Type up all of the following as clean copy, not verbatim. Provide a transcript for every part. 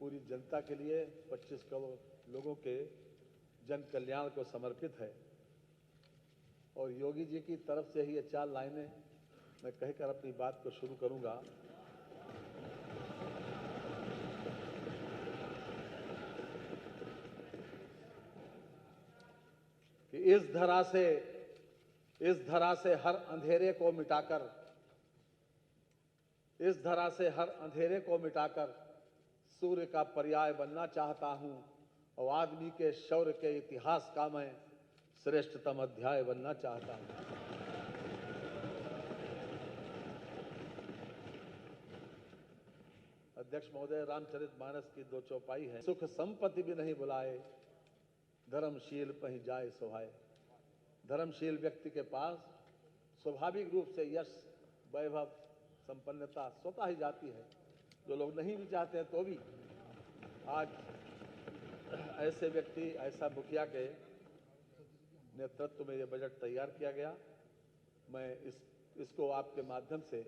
पूरी जनता के लिए 25 करोड़ लोगों के जन कल्याण को समर्पित है। और योगी जी की तरफ से ही ये 4 लाइनें मैं कहकर अपनी बात को शुरू करूंगा। कि इस धरा से हर अंधेरे को मिटाकर, इस धरा से हर अंधेरे को मिटाकर सूर्य का पर्याय बनना चाहता हूं और आदमी के शौर्य के इतिहास का मैं श्रेष्ठतम अध्याय बनना चाहता हूं। अध्यक्ष महोदय, रामचरितमानस की 2 चौपाई है। सुख संपत्ति भी नहीं बुलाए, धर्मशील पहीं जाए सोहाय। धर्मशील व्यक्ति के पास स्वाभाविक रूप से यश, वैभव, संपन्नता स्वतः ही जाती है। जो लोग नहीं भी चाहते हैं तो भी आज ऐसे व्यक्ति, ऐसा मुखिया के नेतृत्व में ये बजट तैयार किया गया। मैं इसको आपके माध्यम से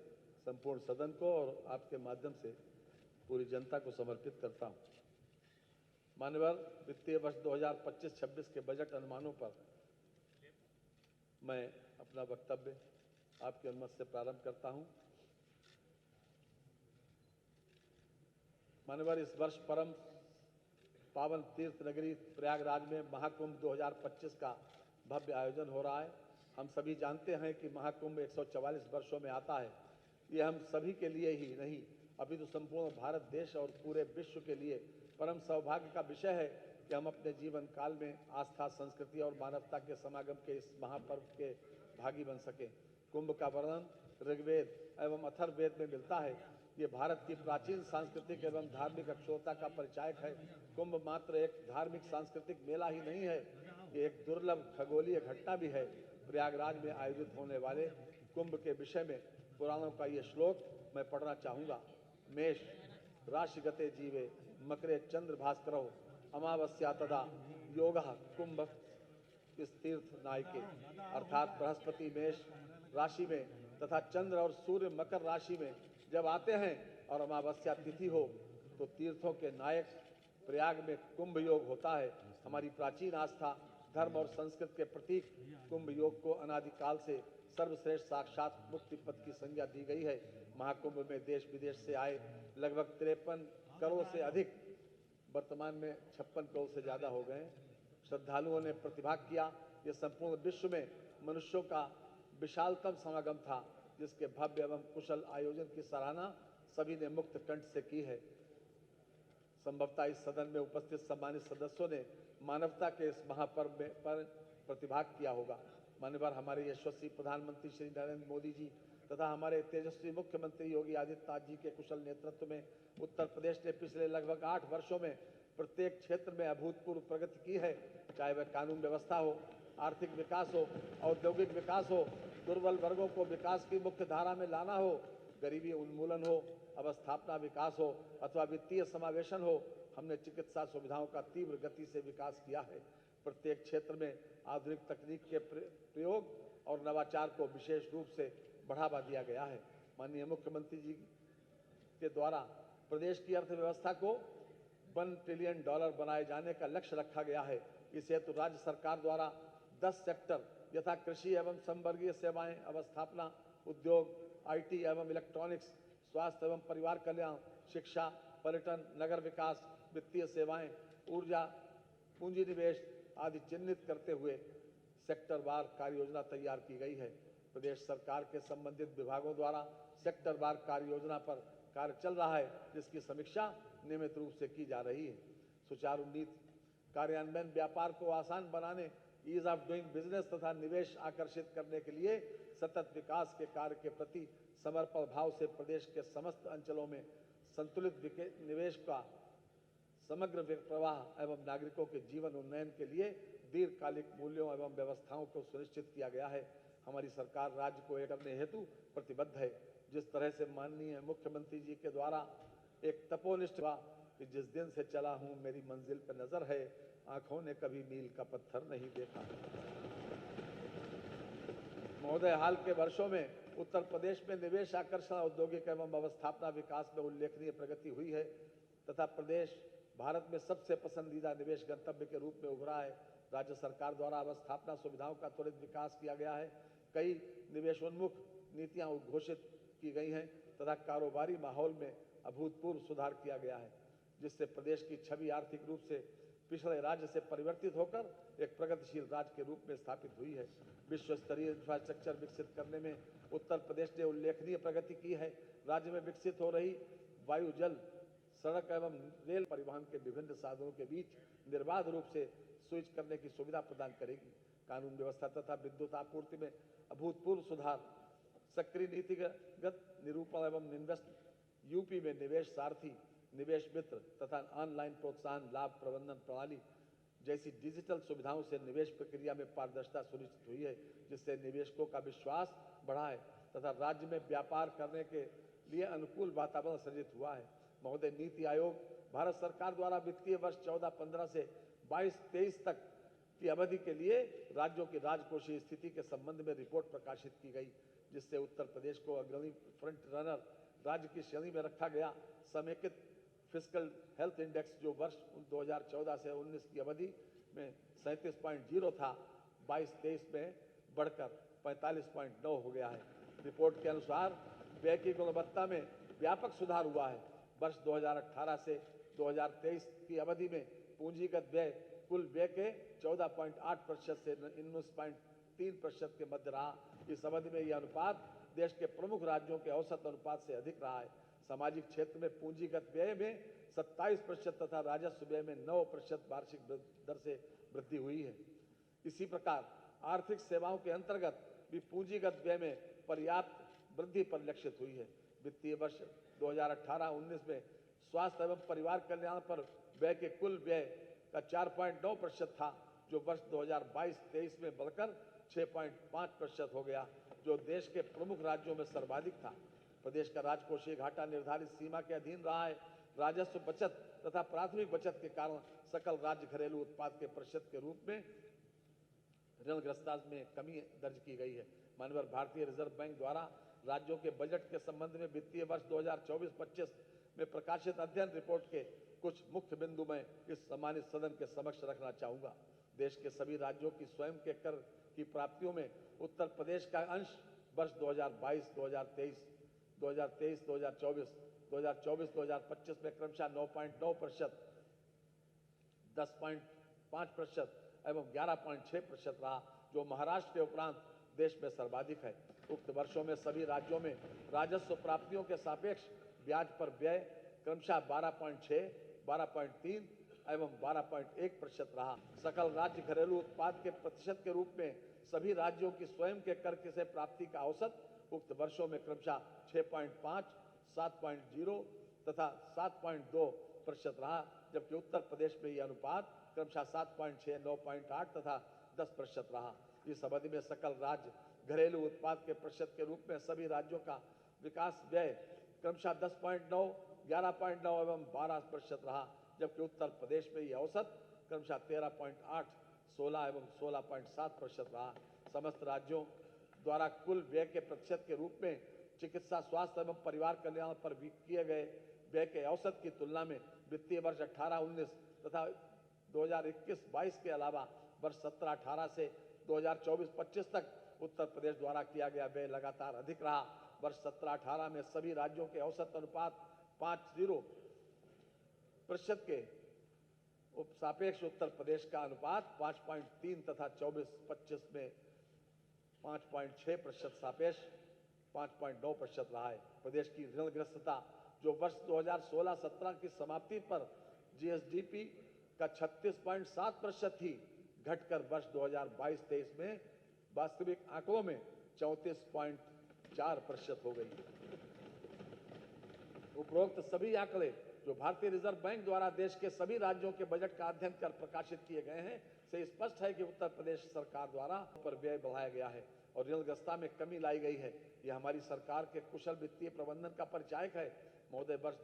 संपूर्ण सदन को और आपके माध्यम से पूरी जनता को समर्पित करता हूं। माननीय वित्तीय वर्ष 2025-26 के बजट अनुमानों पर मैं अपना वक्तव्य आपकी अनुमति से प्रारंभ करता हूं। माननीय इस वर्ष परम पावन तीर्थ नगरी प्रयागराज में महाकुंभ 2025 का भव्य आयोजन हो रहा है। हम सभी जानते हैं कि महाकुंभ 144 वर्षों में आता है। ये हम सभी के लिए ही नहीं, अभी तो संपूर्ण भारत देश और पूरे विश्व के लिए परम सौभाग्य का विषय है कि हम अपने जीवन काल में आस्था, संस्कृति और मानवता के समागम के इस महापर्व के भागी बन सकें। कुंभ का वर्णन ऋग्वेद एवं अथर्ववेद में मिलता है। ये भारत की प्राचीन सांस्कृतिक एवं धार्मिक अक्षुरता का परिचायक है। कुंभ मात्र एक धार्मिक सांस्कृतिक मेला ही नहीं है, ये एक दुर्लभ खगोलीय घटना भी है। प्रयागराज में आयोजित होने वाले कुंभ के विषय में पुराणों का ये श्लोक मैं पढ़ना चाहूँगा। मेष राशिगते जीवे मकरे चंद्र भास्करो अमावस्या तदा योगः कुंभ तीर्थ नायके। अर्थात बृहस्पति मेष राशि में तथा चंद्र और सूर्य मकर राशि में जब आते हैं और अमावस्या तिथि हो तो तीर्थों के नायक प्रयाग में कुंभ योग होता है। हमारी प्राचीन आस्था, धर्म और संस्कृति के प्रतीक कुंभ योग को अनादिकाल से सर्वश्रेष्ठ साक्षात मुक्ति पद की संज्ञा दी गई है। महाकुंभ में देश विदेश से आए लगभग 53 करोड़ से अधिक, वर्तमान में 56 करोड़ से ज्यादा हो गए श्रद्धालुओं ने प्रतिभाग किया। ये संपूर्ण विश्व में मनुष्यों का विशालतम समागम था, जिसके भव्य एवं कुशल आयोजन की सराहना सभी ने मुक्त कंठ से की है। संभवतः इस सदन में उपस्थित सम्मानित सदस्यों ने मानवता के इस महापर्व में पर प्रतिभाग किया होगा। माननीय हमारे यशस्वी प्रधानमंत्री श्री नरेंद्र मोदी जी तथा हमारे तेजस्वी मुख्यमंत्री योगी आदित्यनाथ जी के कुशल नेतृत्व में उत्तर प्रदेश ने पिछले लगभग 8 वर्षों में प्रत्येक क्षेत्र में अभूतपूर्व प्रगति की है। चाहे वह कानून व्यवस्था हो, आर्थिक विकास हो, औद्योगिक विकास हो, दुर्बल वर्गों को विकास की मुख्य धारा में लाना हो, गरीबी उन्मूलन हो, अवस्थापना विकास हो अथवा वित्तीय समावेशन हो। हमने चिकित्सा सुविधाओं का तीव्र गति से विकास किया है। प्रत्येक क्षेत्र में आधुनिक तकनीक के प्रयोग और नवाचार को विशेष रूप से बढ़ावा दिया गया है। माननीय मुख्यमंत्री जी के द्वारा प्रदेश की अर्थव्यवस्था को $1 ट्रिलियन बनाए जाने का लक्ष्य रखा गया है। इस हेतु राज्य सरकार द्वारा 10 सेक्टर यथा कृषि एवं संवर्गीय सेवाएं, अवस्थापना, उद्योग, IT एवं इलेक्ट्रॉनिक्स, स्वास्थ्य एवं परिवार कल्याण, शिक्षा, पर्यटन, नगर विकास, वित्तीय सेवाएं, ऊर्जा, पूंजी निवेश आदि चिन्हित करते हुए सेक्टरवार कार्य योजना तैयार की गई है। प्रदेश सरकार के संबंधित विभागों द्वारा सेक्टरवार कार्य योजना पर कार्य चल रहा है, जिसकी समीक्षा नियमित रूप से की जा रही है। सुचारू नीति कार्यान्वयन, व्यापार को आसान बनाने, ईज ऑफ डूइंग बिजनेस तथा निवेश आकर्षित करने के लिए सतत विकास के कार्य के प्रति समर्पण भाव से प्रदेश के समस्त अंचलों में संतुलित निवेश का समग्र प्रवाह एवं नागरिकों के जीवन उन्नयन के लिए दीर्घकालिक मूल्यों एवं व्यवस्थाओं को सुनिश्चित किया गया है। हमारी सरकार राज्य को एक करने हेतु प्रतिबद्ध है। जिस तरह से माननीय मुख्यमंत्री जी के द्वारा एक तपोनिष्ठ कि जिस दिन से चला हूं मेरी मंजिल पर नजर है, आंखों ने कभी मील का पत्थर नहीं देखा। महोदय, हाल के वर्षों में उत्तर प्रदेश में निवेश आकर्षण, औद्योगिक एवं अवस्थापना विकास में उल्लेखनीय प्रगति हुई है। तथा प्रदेश भारत में सबसे पसंदीदा निवेश गंतव्य के रूप में उभरा है। राज्य सरकार द्वारा अवस्थापना सुविधाओं का त्वरित विकास किया गया है। कई निवेशोन्मुख नीतियां घोषित की गई हैं तथा कारोबारी माहौल में अभूतपूर्व सुधार किया गया है, जिससे प्रदेश की छवि आर्थिक रूप से पिछड़े राज्य से परिवर्तित होकर एक प्रगतिशील राज्य के रूप में स्थापित हुई है। विश्व स्तरीय इंफ्रास्ट्रक्चर विकसित करने में उत्तर प्रदेश ने उल्लेखनीय प्रगति की है। राज्य में विकसित हो रही वायु, जल, सड़क एवं रेल परिवहन के विभिन्न साधनों के बीच निर्बाध रूप से स्विच करने की सुविधा प्रदान करेगी। कानून व्यवस्था तथा विद्युत आपूर्ति में अभूतपूर्व सुधार, सक्रिय नीतिगत निरूपण एवं इन्वेस्ट, यूपी में निवेश सारथी, निवेश मित्र तथा ऑनलाइन प्रोत्साहन लाभ प्रबंधन प्रणाली जैसी डिजिटल सुविधाओं से निवेश प्रक्रिया में पारदर्शिता सुनिश्चित हुई है, जिससे निवेशकों का विश्वास बढ़ा है तथा राज्य में व्यापार करने के लिए अनुकूल वातावरण सृजित हुआ है। महोदय, नीति आयोग भारत सरकार द्वारा वित्तीय वर्ष 14-15 से 22-23 तक की अवधि के लिए राज्यों की राजकोषीय स्थिति के संबंध में रिपोर्ट प्रकाशित की गई, जिससे उत्तर प्रदेश को अग्रणी फ्रंट रनर राज्य की श्रेणी में रखा गया। समेकित फिस्कल हेल्थ इंडेक्स, जो वर्ष 2014 से 19 की अवधि में 37.0 था, 22-23 में बढ़कर 45.9 हो गया है। रिपोर्ट के अनुसार व्यय की गुणवत्ता में व्यापक सुधार हुआ है। वर्ष 2018 से 2023 की अवधि में पूंजीगत व्यय कुल व्यय के 14.8% से 19.3% के मध्य रहा। इस अवधि में यह अनुपात देश के प्रमुख राज्यों के औसत अनुपात से अधिक रहा है। सामाजिक क्षेत्र में पूंजीगत व्यय में 27% तथा राजस्व व्यय में 9% वार्षिक दर से वृद्धि हुई है। इसी प्रकार आर्थिक सेवाओं के अंतर्गत भी पूंजीगत व्यय में पर्याप्त वृद्धि परिलक्षित हुई है। वित्तीय वर्ष 2018-19 में स्वास्थ्य एवं परिवार कल्याण पर व्यय के कुल व्यय का 4.9% था, जो वर्ष 2022-23 में बढ़कर 6.5% हो गया, जो देश के प्रमुख राज्यों में सर्वाधिक था। प्रदेश का राजकोषीय घाटा निर्धारित सीमा के अधीन रहा है। राजस्व बचत तथा प्राथमिक बचत के कारण सकल राज्य घरेलू उत्पाद के प्रतिशत के रूप में ऋणग्रस्तता में कमी दर्ज की गई है। माननीय भारतीय रिजर्व बैंक द्वारा राज्यों के बजट के संबंध में वित्तीय वर्ष 2024-25 में प्रकाशित अध्ययन रिपोर्ट के कुछ मुख्य बिंदु मैं इस सम्मानित सदन के समक्ष रखना चाहूंगा। देश के सभी राज्यों की स्वयं के कर की प्राप्तियों में उत्तर प्रदेश का अंश वर्ष 2022-2023, 2023-2024, 2024-2025 में क्रमशः 9.9%, 10.5% एवं 11.6% रहा, जो महाराष्ट्र के उपरांत देश में सर्वाधिक है। उक्त वर्षों में सभी राज्यों में राजस्व प्राप्तियों के सापेक्ष ब्याज पर व्यय क्रमशः 12.6, 12.3 एवं 12.1% रहा। सकल राज्य घरेलू उत्पाद के प्रतिशत के रूप में सभी राज्यों की स्वयं के कर से प्राप्ति का औसत उक्त वर्षों में क्रमशः 6.5, 7.0 तथा 7.2% रहा, जबकि उत्तर प्रदेश में यह अनुपात क्रमशः 7.6, 9.8 तथा 10% रहा। इस अवधि में सकल राज्य घरेलू उत्पाद के प्रतिशत के रूप में सभी राज्यों का विकास व्यय क्रमशः 10.9, 11.9 एवं 12% रहा, जबकि उत्तर प्रदेश में यह औसत क्रमशः 13.8, 16 एवं 16.7% रहा। समस्त राज्यों द्वारा कुल व्यय के प्रतिशत के रूप में चिकित्सा, स्वास्थ्य एवं परिवार कल्याण पर किए गए व्यय के औसत की तुलना में वित्तीय वर्ष 18-19 तथा 2021-22 के अलावा वर्ष 17-18 से 2024-25 तक उत्तर प्रदेश द्वारा किया गया व्यय लगातार अधिक रहा। वर्ष 17-18 में सभी राज्यों के औसत अनुपात 5.0% के सापेक्ष उत्तर प्रदेश का अनुपात 5.3 तथा 24-25 में 5.6% सापेक्ष 5.9% रहा है। प्रदेश की ऋणग्रस्तता, जो वर्ष 2016-17 की समाप्ति पर जीएसडीपी का 36.7% थी, घटकर वर्ष 2022-23 में वास्तविक आंकड़ों में 34.4% हो गई। उपरोक्त सभी आंकड़े जो भारतीय रिजर्व बैंक द्वारा देश के सभी राज्यों के बजट का अध्ययन कर प्रकाशित किए गए हैं, से स्पष्ट है कि उत्तर प्रदेश सरकार द्वारा पर व्यय बढ़ाया गया है और ऋणग्रस्तता में कमी लाई गई है। यह हमारी सरकार के कुशल वित्तीय प्रबंधन का परिचायक है। महोदय, वर्ष